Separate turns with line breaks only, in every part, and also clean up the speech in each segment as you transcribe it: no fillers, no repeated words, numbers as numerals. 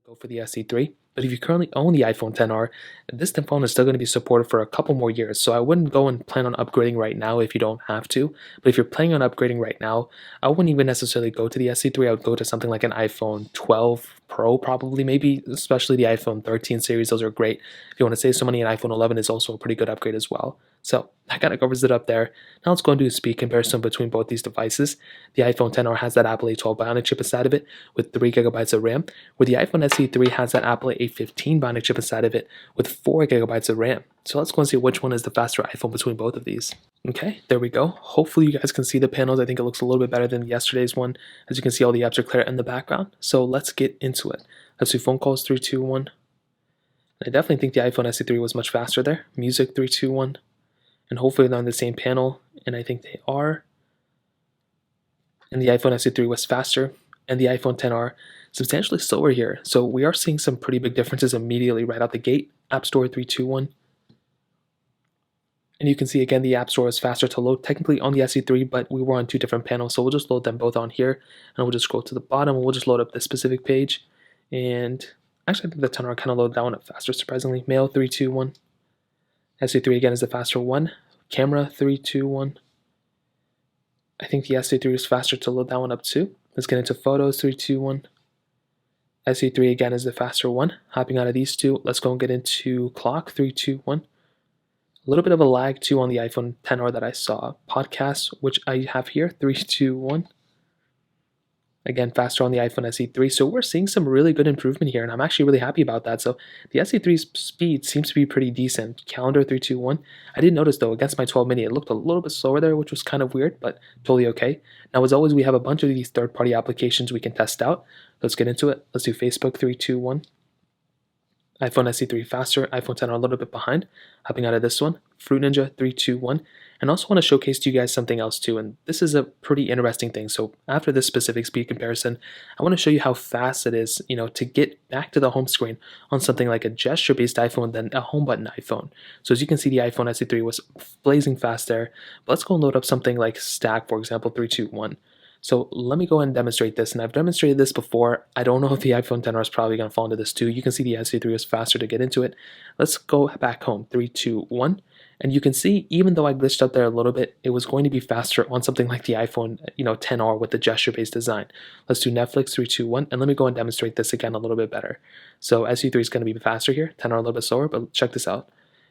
go for the SE3. But if you currently own the iPhone XR, this phone is still going to be supported for a couple more years. So I wouldn't go and plan on upgrading right now if you don't have to. But if you're planning on upgrading right now, I wouldn't even necessarily go to the SE3. I would go to something like an iPhone 12 Pro, probably, maybe, especially the iPhone 13 series. Those are great. If you want to save some money, an iPhone 11 is also a pretty good upgrade as well. So that kind of covers it up there. Now let's go and do a speed comparison between both these devices. The iPhone XR has that Apple A12 Bionic chip inside of it with 3 gigabytes of RAM, where the iPhone SE3 has that Apple A15 Bionic chip inside of it with 4 gigabytes of RAM. So let's go and see which one is the faster iPhone between both of these. Okay, there we go. Hopefully you guys can see the panels. I think it looks a little bit better than yesterday's one. As you can see, all the apps are clear in the background. So let's get into it. Let's do phone calls, 3, 2, 1. I definitely think the iPhone SE3 was much faster there. Music, 3, 2, 1. And hopefully they're on the same panel, and I think they are. And the iPhone SE3 was faster, and the iPhone XR substantially slower here. So we are seeing some pretty big differences immediately right out the gate. App Store, 3, 2, 1. And you can see again the App Store is faster to load technically on the SE3, but we were on 2 different panels, so we'll just load them both on here, and we'll just scroll to the bottom, and we'll just load up this specific page. And actually I think the XR kind of loaded that one up faster, surprisingly. Mail, 3, 2, 1. SE3 again is the faster one. Camera, 3, 2, 1. I think the SE3 is faster to load that one up too. Let's get into photos, 3, 2, 1. SE3 again is the faster one. Hopping out of these two, let's go and get into clock, 3, 2, 1. A little bit of a lag too on the iPhone XR that I saw. Podcasts, which I have here, 3, 2, 1. Again, faster on the iPhone SE3. So we're seeing some really good improvement here, and I'm actually really happy about that. So the SE3's speed seems to be pretty decent. Calendar, 3, 2, 1. I did notice, though, against my 12 mini, it looked a little bit slower there, which was kind of weird, but totally okay. Now, as always, we have a bunch of these third-party applications we can test out. Let's get into it. Let's do Facebook, 3, 2, 1. iPhone SE3 faster, iPhone XR a little bit behind. Hopping out of this one, Fruit Ninja, 3, 2, 1. And also want to showcase to you guys something else too, and this is a pretty interesting thing. So after this specific speed comparison, I want to show you how fast it is, to get back to the home screen on something like a gesture-based iPhone than a home button iPhone. So as you can see, the iPhone SE3 was blazing fast there. But let's go and load up something like Stack, for example, 3, 2, 1. So let me go ahead and demonstrate this, and I've demonstrated this before. I don't know if the iPhone XR is probably going to fall into this too. You can see the SE3 is faster to get into it. Let's go back home, 3, 2, 1. And you can see, even though I glitched up there a little bit, it was going to be faster on something like the iPhone XR with the gesture-based design. Let's do Netflix, 3, 2, 1, and let me go and demonstrate this again a little bit better. So SE3 is going to be faster here, XR a little bit slower, but check this out.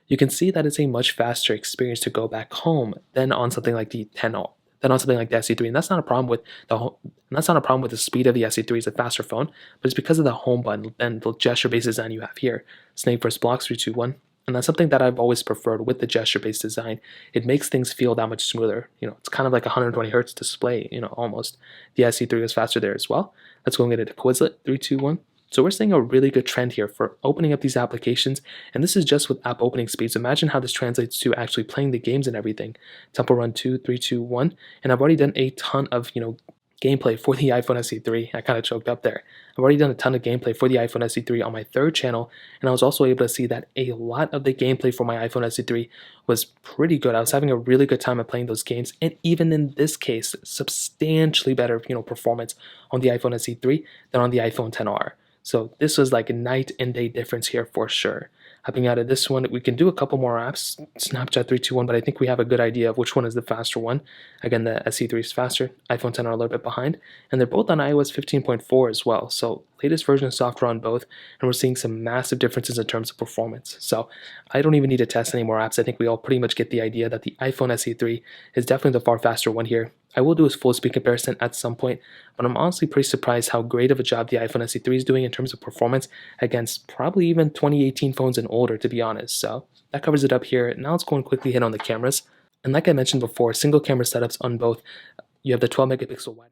You can see that it's a much faster experience to go back home than on something like the XR. Than on something like the SE3, and that's not a problem with the speed of the SE3. It's a faster phone, but it's because of the home button and the gesture-based design you have here. Snake first blocks, 3, 2, 1. And that's something that I've always preferred with the gesture-based design. It makes things feel that much smoother. It's kind of like a 120 hertz display, almost. The SE3 is faster there as well. Let's go and get it to Quizlet, 3, 2, 1. So we're seeing a really good trend here for opening up these applications, and this is just with app opening speeds. Imagine how this translates to actually playing the games and everything. Tempo Run 2, 3, 2, 1. And I've already done a ton of, gameplay for the iPhone SE3. I kind of choked up there. I've already done a ton of gameplay for the iPhone SE3 on my 3rd channel, and I was also able to see that a lot of the gameplay for my iPhone SE3 was pretty good. I was having a really good time at playing those games, and even in this case, substantially better, performance on the iPhone SE3 than on the iPhone XR. So this was like a night and day difference here for sure. Hopping out of this one, we can do a couple more apps, Snapchat 3, 2, 1, but I think we have a good idea of which one is the faster one. Again, the SE3 is faster, iPhone XR a little bit behind, and they're both on iOS 15.4 as well. So latest version of software on both, and we're seeing some massive differences in terms of performance. So I don't even need to test any more apps. I think we all pretty much get the idea that the iPhone SE3 is definitely the far faster one here. I will do a full speed comparison at some point, but I'm honestly pretty surprised how great of a job the iPhone SE3 is doing in terms of performance against probably even 2018 phones and older, to be honest. So that covers it up here. Now let's go and quickly hit on the cameras. And like I mentioned before, single camera setups on both. You have the 12 megapixel wide.